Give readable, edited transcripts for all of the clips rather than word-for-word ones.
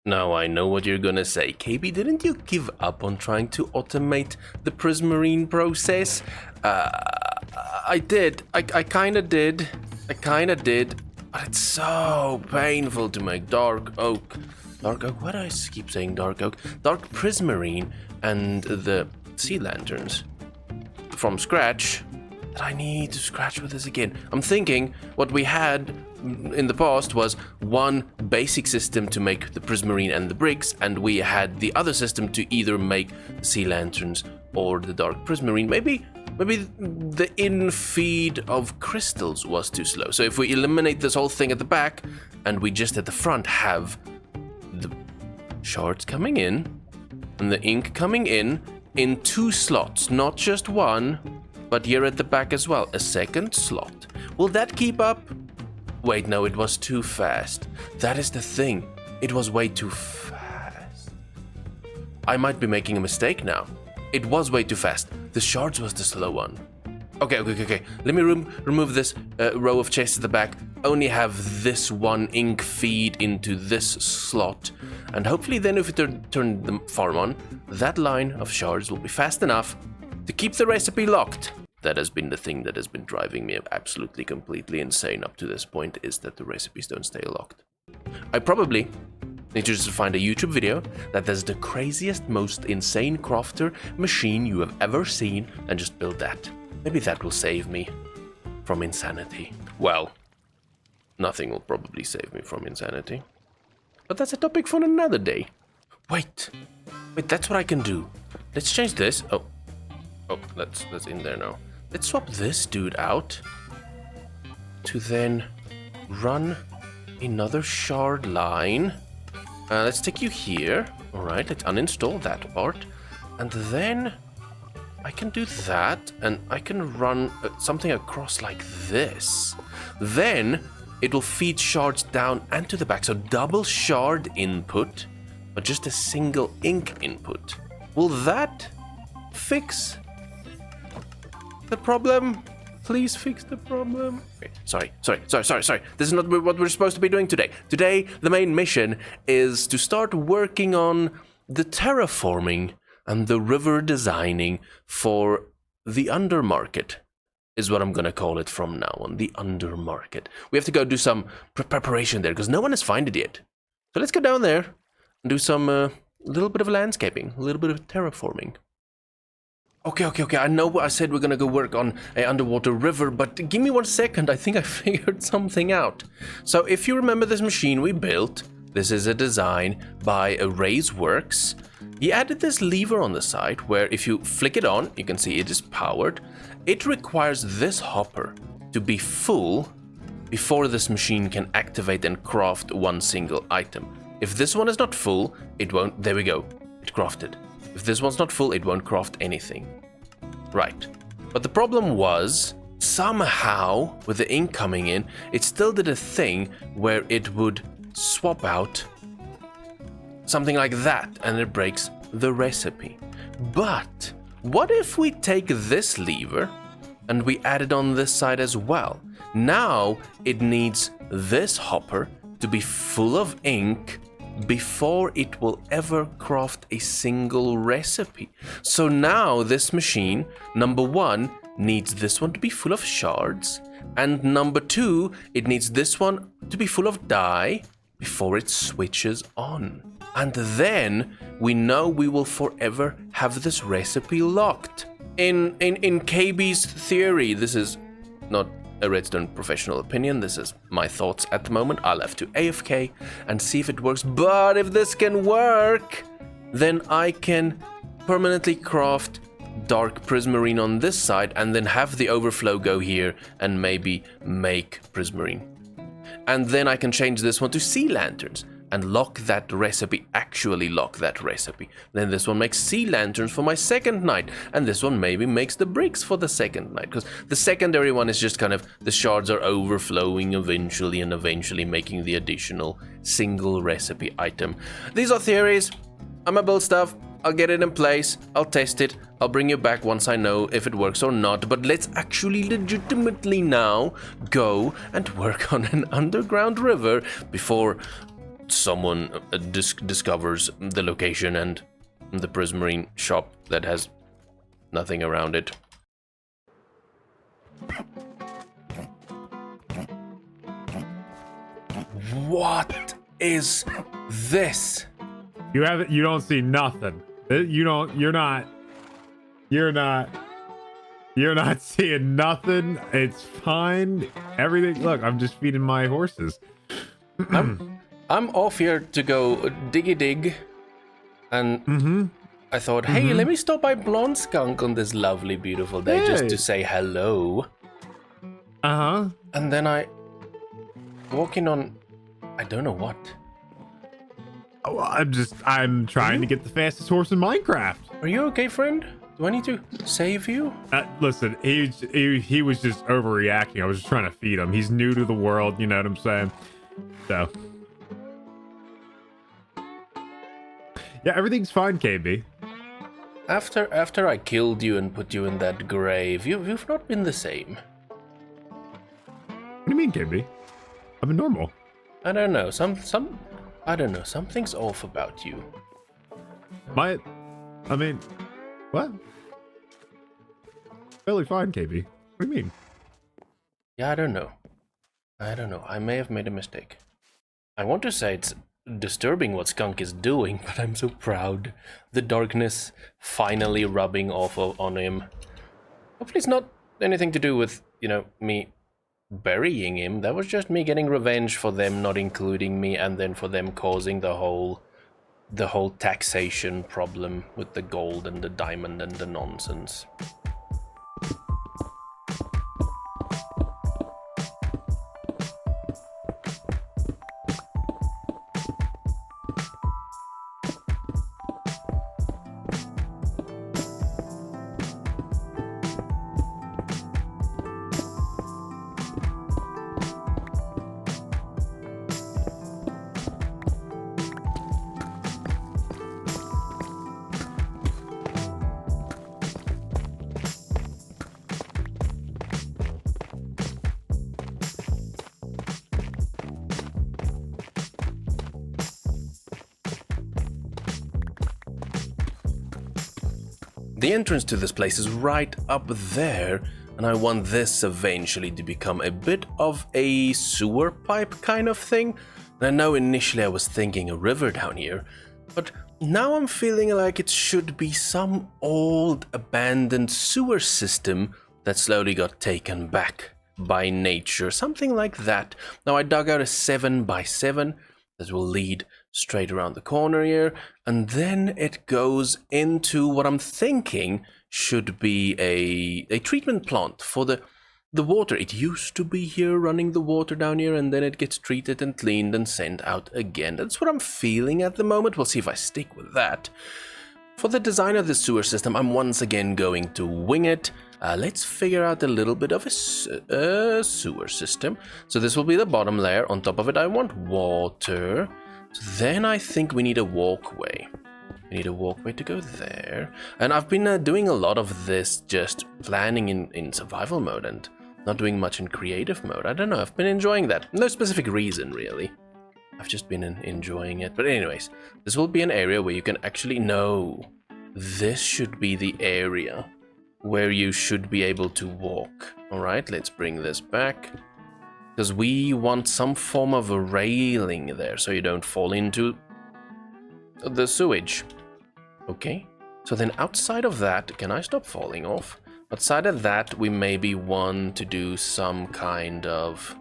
Now I know what you're gonna say. KB, didn't you give up on trying to automate the Prismarine process? I did. I kinda did. But it's so painful to make dark oak. Dark oak? Why do I keep saying dark oak? Dark Prismarine and the sea lanterns from scratch. That I need to scratch with this again. I'm thinking what we had in the past was one basic system to make the Prismarine and the bricks, and we had the other system to either make the sea lanterns or the dark Prismarine. Maybe the in-feed of crystals was too slow. So if we eliminate this whole thing at the back, and we just at the front have the shards coming in, and the ink coming in 2 slots, not just one, but here at the back as well, a second slot. Will that keep up? Wait, no, it was too fast. That is the thing. It was way too fast. I might be making a mistake now. It was way too fast. The shards was the slow one. Okay. Let me remove this row of chests at the back. Only have this one ink feed into this slot. And hopefully then if we turn the farm on, that line of shards will be fast enough to keep the recipe locked. That has been the thing that has been driving me absolutely completely insane up to this point, is that the recipes don't stay locked. I probably need to just find a YouTube video that has the craziest, most insane crafter machine you have ever seen and just build that. Maybe that will save me from insanity. Well, nothing will probably save me from insanity. But that's a topic for another day. Wait, that's what I can do. Let's change this. Oh, that's in there now. Let's swap this dude out to then run another shard line. Let's take you here. All right, let's uninstall that part. And then I can do that, and I can run something across like this. Then it will feed shards down and to the back. So double shard input, but just a single ink input. Will that fix the problem? Please fix the problem. Okay, sorry. This is not what we're supposed to be doing today. Today, the main mission is to start working on the terraforming and the river designing for the undermarket, is what I'm gonna call it from now on, the undermarket. We have to go do some preparation there because no one has found it yet. So let's go down there and do some little bit of landscaping, a little bit of terraforming. Okay. I know I said we're gonna go work on an underwater river, but give me 1 second. I think I figured something out. So if you remember this machine we built, this is a design by Works. He added this lever on the side where if you flick it on, you can see it is powered. It requires this hopper to be full before this machine can activate and craft one single item. If this one is not full, it won't. There we go. It crafted. If this one's not full, it won't craft anything. Right. But the problem was, somehow, with the ink coming in, it still did a thing where it would swap out something like that, and it breaks the recipe. But what if we take this lever and we add it on this side as well? Now it needs this hopper to be full of ink before it will ever craft a single recipe. So now this machine, number 1, needs this one to be full of shards, and number 2, it needs this one to be full of dye before it switches on. And then we know we will forever have this recipe locked. In KB's theory, this is not a Redstone professional opinion, this is my thoughts at the moment. I'll have to AFK and see if it works. But if this can work, then I can permanently craft dark Prismarine on this side and then have the overflow go here and maybe make Prismarine. And then I can change this one to sea lanterns and lock that recipe, actually lock that recipe. Then this one makes sea lanterns for my second night, and this one maybe makes the bricks for the second night, because the secondary one is just kind of, the shards are overflowing eventually and eventually making the additional single recipe item. These are theories. I'm gonna build stuff, I'll get it in place, I'll test it, I'll bring you back once I know if it works or not, but let's actually legitimately now go and work on an underground river before someone discovers the location and the Prismarine shop that has nothing around it. What is this? You don't see nothing. You're not seeing nothing. It's fine. Everything. Look, I'm just feeding my horses. I'm off here to go diggy dig, and I thought, hey, let me stop by Blonde Skunk on this lovely, beautiful day just to say hello. And then I walk in on, I don't know what. Oh, I'm trying to get the fastest horse in Minecraft. Are you okay, friend? Do I need to save you? Listen, he was just overreacting. I was just trying to feed him. He's new to the world, you know what I'm saying? So, yeah, everything's fine, KB. After I killed you and put you in that grave, you've not been the same. What do you mean, KB? I've been normal. I don't know. I don't know. Something's off about you. What? Fairly fine, KB. What do you mean? Yeah, I don't know. I may have made a mistake. I want to say it's disturbing what Skunk is doing, but I'm so proud. The darkness finally rubbing off on him. Hopefully it's not anything to do with, me burying him. That was just me getting revenge for them not including me, and then for them causing the whole taxation problem with the gold and the diamond and the nonsense. The entrance to this place is right up there, and I want this eventually to become a bit of a sewer pipe kind of thing. And I know initially I was thinking a river down here, but now I'm feeling like it should be some old abandoned sewer system that slowly got taken back by nature, something like that. Now I dug out a 7x7 that will lead straight around the corner here, and then it goes into what I'm thinking should be a treatment plant for the water. It used to be here running the water down here, and then it gets treated and cleaned and sent out again. That's what I'm feeling at the moment. We'll see if I stick with that. For the design of the sewer system, I'm once again going to wing it. Let's figure out a little bit of a sewer system. So this will be the bottom layer. On top of it, I want water. So then I think we need a walkway. We need a walkway to go there. And I've been doing a lot of this just planning in survival mode and not doing much in creative mode. I don't know, I've been enjoying that. No specific reason, really. I've just been enjoying it. But anyways, this will be an area where you can actually know. This should be the area where you should be able to walk. All right, let's bring this back. Because we want some form of a railing there so you don't fall into the sewage. Okay, so then outside of that, can I stop falling off? Outside of that, we maybe want to do some kind of,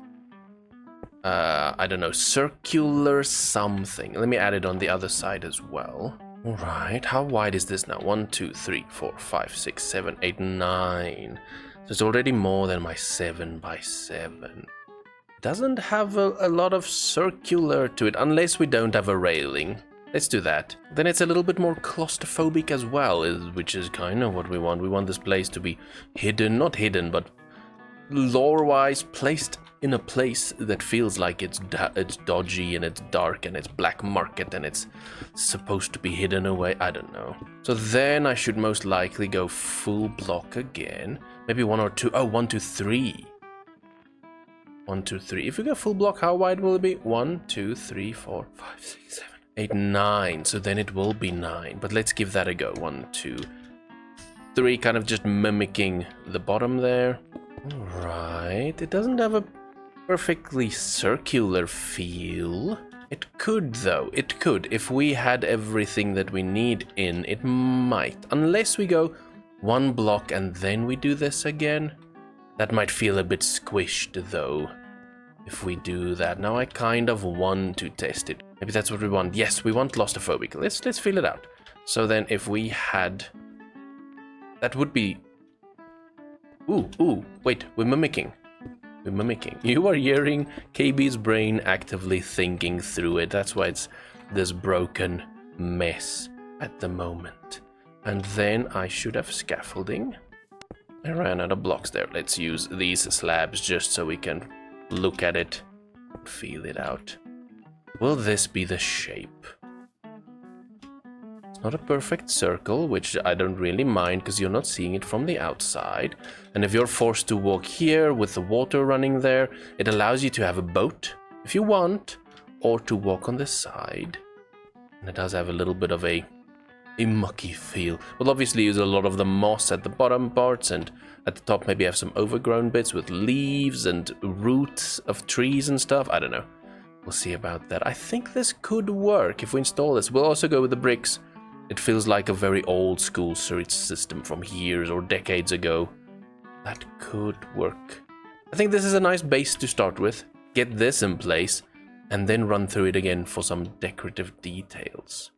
I don't know, circular something. Let me add it on the other side as well. All right, how wide is this now? 1, 2, 3, 4, 5, 6, 7, 8, 9. So it's already more than my 7x7. Doesn't have a lot of circular to it, unless we don't have a railing. Let's do that. Then it's a little bit more claustrophobic as well, which is kind of what we want. We want this place to be hidden, not hidden, but lore-wise placed in a place that feels like it's dodgy and it's dark and it's black market and it's supposed to be hidden away. I don't know. So then I should most likely go full block again. Maybe 1 or 2. Oh, 1, 2, 3. 1, 2, 3. If we go full block, how wide will it be? 1, 2, 3, 4, 5, 6, 7, 8, 9. So then it will be 9. But let's give that a go. 1, 2, 3. Kind of just mimicking the bottom there. Alright. It doesn't have a perfectly circular feel. It could, though. It could. If we had everything that we need in, it might. Unless we go 1 block and then we do this again. That might feel a bit squished, though, if we do that. Now I kind of want to test it. Maybe that's what we want. Yes, we want claustrophobic. Let's feel it out. So then if we had... That would be... Ooh, wait, we're mimicking. We're mimicking. You are hearing KB's brain actively thinking through it. That's why it's this broken mess at the moment. And then I should have scaffolding. I ran out of blocks there. Let's use these slabs just so we can look at it, feel it out. Will this be the shape? It's not a perfect circle, which I don't really mind because you're not seeing it from the outside. And if you're forced to walk here with the water running there, it allows you to have a boat if you want, or to walk on the side. And it does have a little bit of a mucky feel. We'll obviously use a lot of the moss at the bottom parts, and at the top maybe have some overgrown bits with leaves and roots of trees and stuff. I don't know. We'll see about that. I think this could work if we install this. We'll also go with the bricks. It feels like a very old school sewage system from years or decades ago. That could work. I think this is a nice base to start with. Get this in place and then run through it again for some decorative details.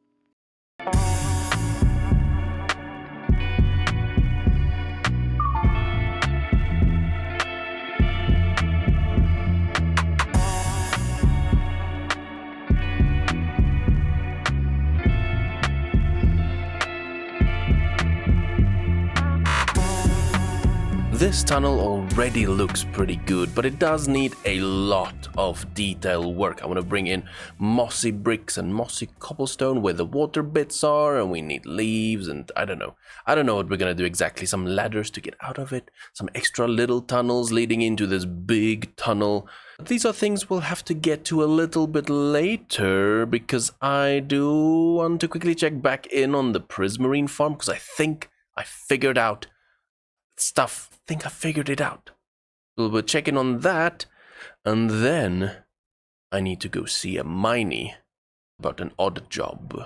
This tunnel already looks pretty good, but it does need a lot of detail work. I want to bring in mossy bricks and mossy cobblestone where the water bits are, and we need leaves, and I don't know. I don't know what we're going to do exactly. Some ladders to get out of it, some extra little tunnels leading into this big tunnel. These are things we'll have to get to a little bit later, because I do want to quickly check back in on the Prismarine farm, because I think I figured out stuff. I think I figured it out. We'll check in on that, and then I need to go see a miney about an odd job.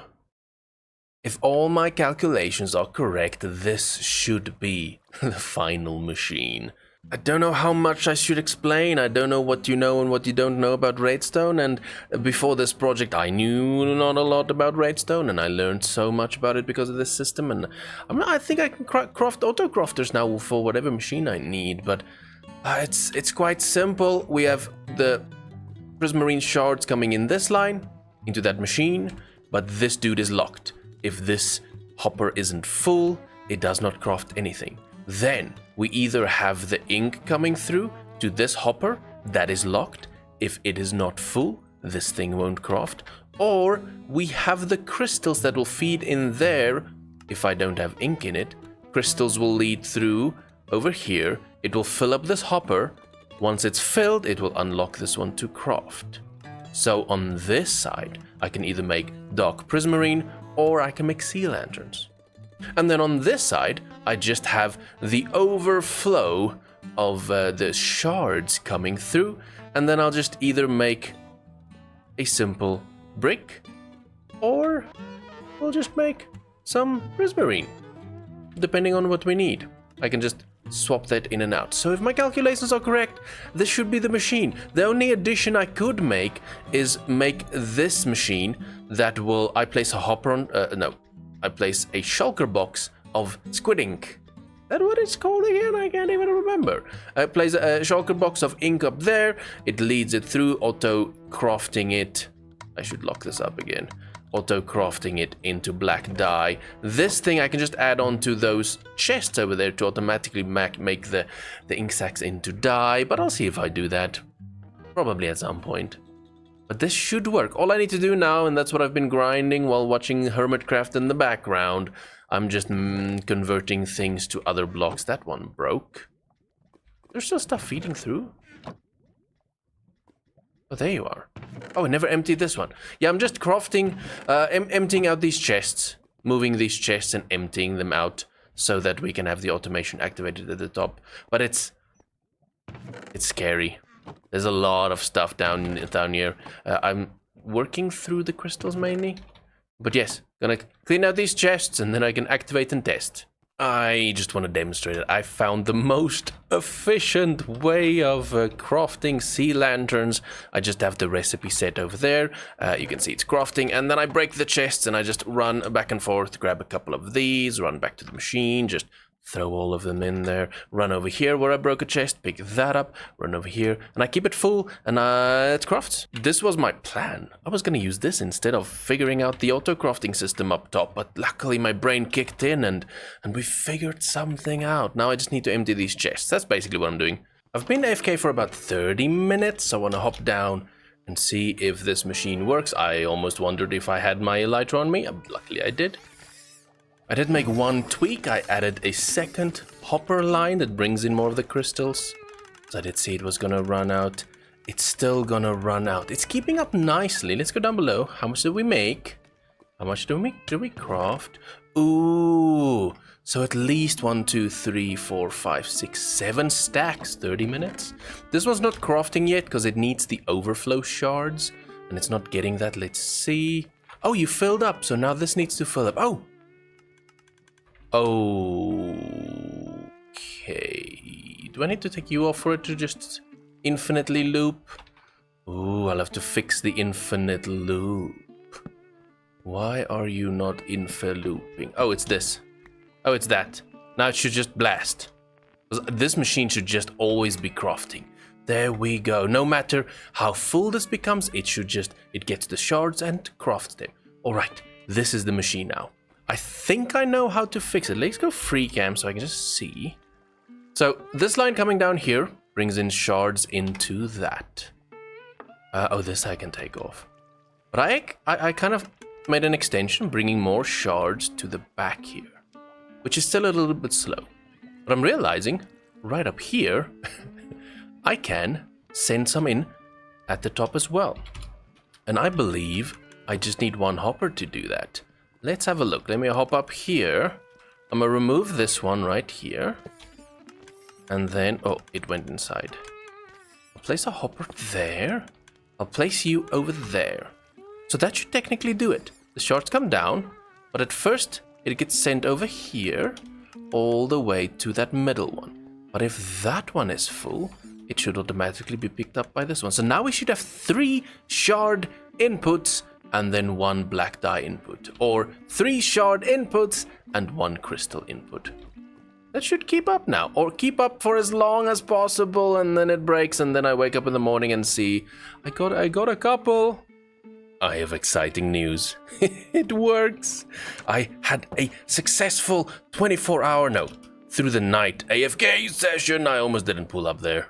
If all my calculations are correct, this should be the final machine. I don't know how much I should explain. I don't know what you know and what you don't know about redstone, and before this project I knew not a lot about redstone, and I learned so much about it because of this system, and I think I can craft auto-crafters now for whatever machine I need, but it's quite simple. We have the Prismarine shards coming in this line, into that machine, but this dude is locked. If this hopper isn't full, it does not craft anything. Then we either have the ink coming through to this hopper that is locked. If it is not full, this thing won't craft. Or we have the crystals that will feed in there. If I don't have ink in it, crystals will lead through over here. It will fill up this hopper. Once it's filled, it will unlock this one to craft. So on this side, I can either make dark prismarine or I can make sea lanterns. And then on this side, I just have the overflow of the shards coming through, and then I'll just either make a simple brick, or we'll just make some prismarine, depending on what we need. I can just swap that in and out. So if my calculations are correct, this should be the machine. The only addition I could make is make this machine that will, I place a hopper on, I place a shulker box of squid ink. Is that what it's called again? I can't even remember. I place a shulker box of ink up there. It leads it through, auto crafting it. I should lock this up again. Auto crafting it into black dye. This thing I can just add on to those chests over there to automatically make the ink sacs into dye. But I'll see if I do that. Probably at some point. But this should work. All I need to do now, and that's what I've been grinding while watching Hermitcraft in the background, I'm just converting things to other blocks. That one broke. There's still stuff feeding through. Oh, there you are. Oh, I never emptied this one. Yeah, I'm just crafting, emptying out these chests, moving these chests and emptying them out so that we can have the automation activated at the top. But it's scary. There's a lot of stuff down here. I'm working through the crystals mainly. But yes, gonna clean out these chests and then I can activate and test. I just want to demonstrate it. I found the most efficient way of crafting sea lanterns. I just have the recipe set over there. You can see it's crafting, and then I break the chests and I just run back and forth, grab a couple of these, run back to the machine, just throw all of them in there, run over here where I broke a chest, pick that up, run over here, and I keep it full, and it crafts. This was my plan. I was gonna use this instead of figuring out the auto-crafting system up top, but luckily my brain kicked in, and we figured something out. Now I just need to empty these chests. That's basically what I'm doing. I've been AFK for about 30 minutes. I wanna hop down and see if this machine works. I almost wondered if I had my elytra on me. Luckily I did. I did make one tweak. I added a second hopper line that brings in more of the crystals. So I did see it was gonna run out. It's still gonna run out. It's keeping up nicely. Let's go down below. How much did we make? How much do we craft? Ooh, so at least 1, 2, 3, 4, 5, 6, 7 stacks, 30 minutes. This one's not crafting yet because it needs the overflow shards and it's not getting that. Let's see. Oh, you filled up. So now this needs to fill up. Oh. Okay, do I need to take you off for it to just infinitely loop? Ooh, I'll have to fix the infinite loop. Why are you not looping? Oh, it's this. Oh, it's that. Now it should just blast. This machine should just always be crafting. There we go. No matter how full this becomes, it gets the shards and crafts them. All right, this is the machine now. I think I know how to fix it. Let's go free cam so I can just see. So this line coming down here brings in shards into that. Oh, this I can take off. But I kind of made an extension, bringing more shards to the back here, which is still a little bit slow. But I'm realizing right up here, I can send some in at the top as well. And I believe I just need one hopper to do that. Let's have a look. Let me hop up here. I'm gonna remove this one right here. And then, oh, it went inside. I'll place a hopper there. I'll place you over there. So that should technically do it. The shards come down, but at first it gets sent over here all the way to that middle one. But if that one is full, it should automatically be picked up by this one. So now we should have 3 shard inputs and then 1 black dye input, or 3 shard inputs and 1 crystal input. That should keep up now, or keep up for as long as possible, and then it breaks, and then I wake up in the morning and see I got a couple. I have exciting news. It works. I had a successful 24-hour, through the night AFK session. I almost didn't pull up there.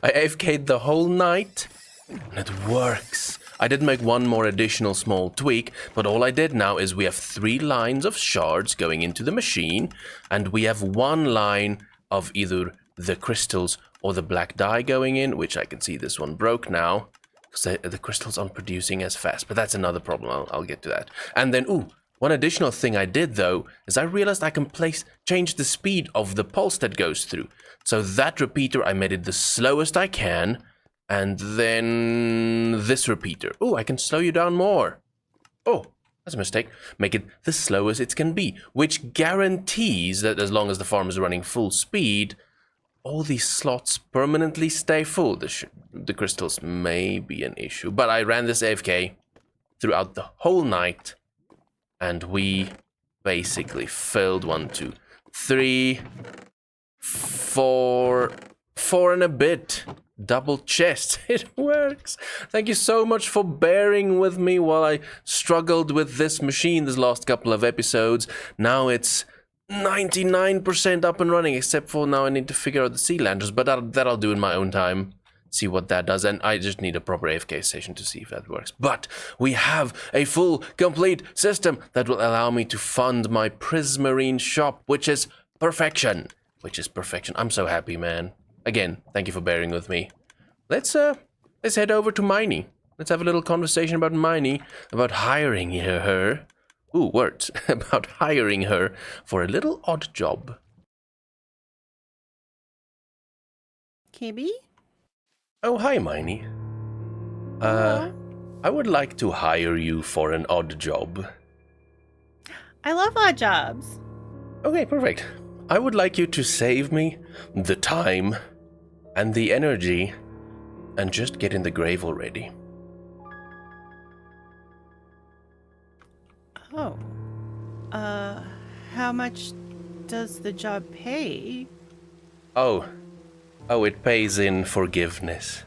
I AFK'd the whole night, and it works. I did make one more additional small tweak, but all I did now is we have 3 lines of shards going into the machine, and we have 1 line of either the crystals or the black dye going in, which I can see this one broke now, because the crystals aren't producing as fast, but that's another problem. I'll get to that. And then, one additional thing I did, though, is I realized I can change the speed of the pulse that goes through. So that repeater, I made it the slowest I can, and then this repeater. I can slow you down more. Oh, that's a mistake. Make it the slowest it can be, which guarantees that as long as the farm is running full speed, all these slots permanently stay full. The crystals may be an issue, but I ran this AFK throughout the whole night, and we basically filled 1, 2, 3, 4 and a bit double chests. It works. Thank you so much for bearing with me while I struggled with this machine this last couple of episodes. Now it's 99% up and running, except for now I need to figure out the sea lanterns, but that I'll do in my own time. See what that does, and I just need a proper AFK session to see if that works. But we have a full, complete system that will allow me to fund my Prismarine Shop, which is perfection. I'm so happy, man. Again, thank you for bearing with me. Let's let's head over to Miney. Let's have a little conversation about Miney, about hiring her. Ooh, words. About hiring her for a little odd job. KB? Oh, hi, Miney. Hello. I would like to hire you for an odd job. I love odd jobs. Okay, perfect. I would like you to save me the time and the energy and just get in the grave already. Oh. How much does the job pay? Oh, it pays in forgiveness.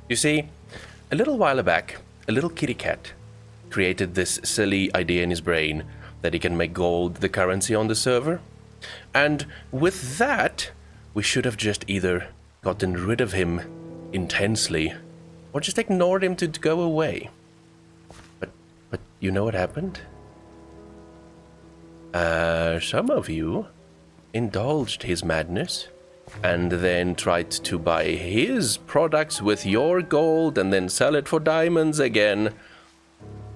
You see, a little while back, a little kitty cat created this silly idea in his brain that he can make gold the currency on the server. And with that, we should have just either gotten rid of him intensely or just ignored him to go away. But you know what happened? Some of you indulged his madness and then tried to buy his products with your gold and then sell it for diamonds again.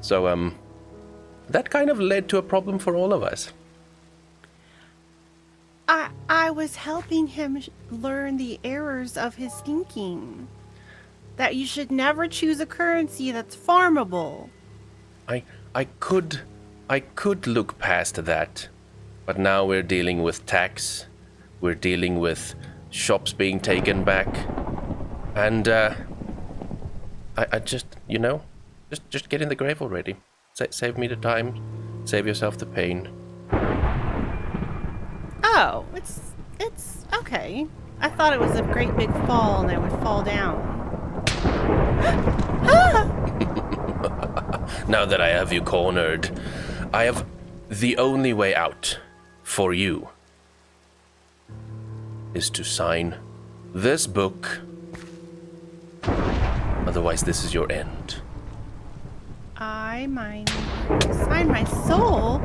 So, that kind of led to a problem for all of us. I was helping him learn the errors of his thinking. That you should never choose a currency that's farmable. I could look past that, but now we're dealing with tax, we're dealing with shops being taken back, and I just, just get in the grave already. Save me the time, save yourself the pain. Oh, it's okay. I thought it was a great big fall and I would fall down. Ah! Now that I have you cornered, I have the only way out for you is to sign this book. Otherwise, this is your end. I might sign my soul.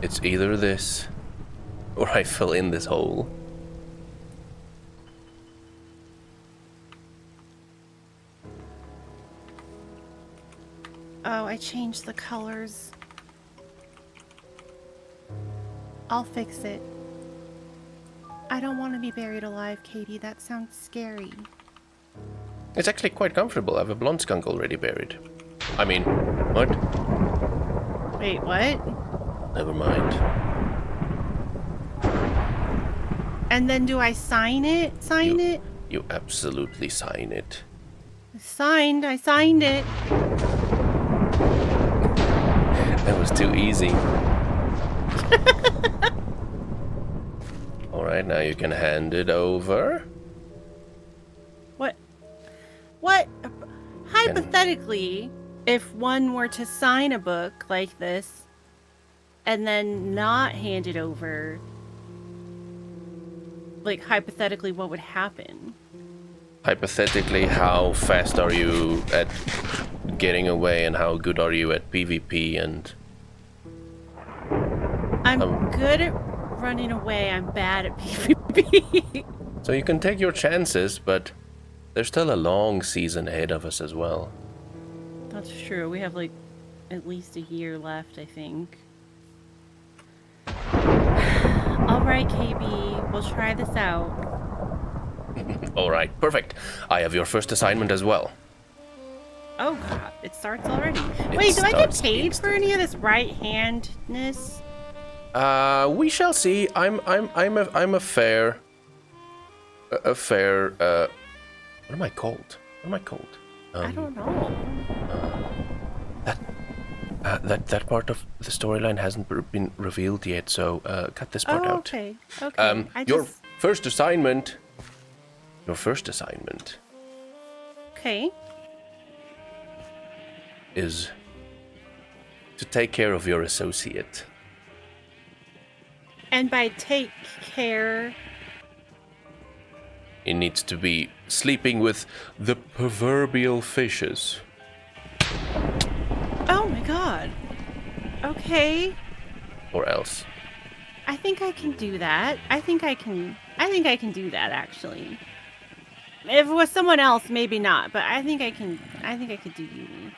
It's either this, or I fell in this hole. Oh, I changed the colors. I'll fix it. I don't want to be buried alive, Katie. That sounds scary. It's actually quite comfortable. I have a blonde skunk already buried. I mean, what? Wait, what? Never mind. And then do I sign it? Sign it? You absolutely sign it. Signed. I signed it. That was too easy. Alright, now you can hand it over. What? What? Hypothetically, if one were to sign a book like this and then not hand it over, like hypothetically, what would happen? Hypothetically, how fast are you at getting away and how good are you at PvP and... I'm good at running away. I'm bad at PvP. So you can take your chances, but there's still a long season ahead of us as well. That's true. We have like at least a year left, I think. Alright, KB. We'll try this out. Alright, perfect. I have your first assignment as well. Oh god, it starts already. Wait, do I get paid for any of this right-handedness? We shall see. I'm a fair. What am I called? I don't know. That part of the storyline hasn't been revealed yet, so cut this part out. Okay. Okay. Your first assignment. Okay. Is to take care of your associate. And by take care... He needs to be sleeping with the proverbial fishes. Okay. Or else. I think I can do that. I think I can do that, actually. If it was someone else, maybe not, but I think I could do Yumi.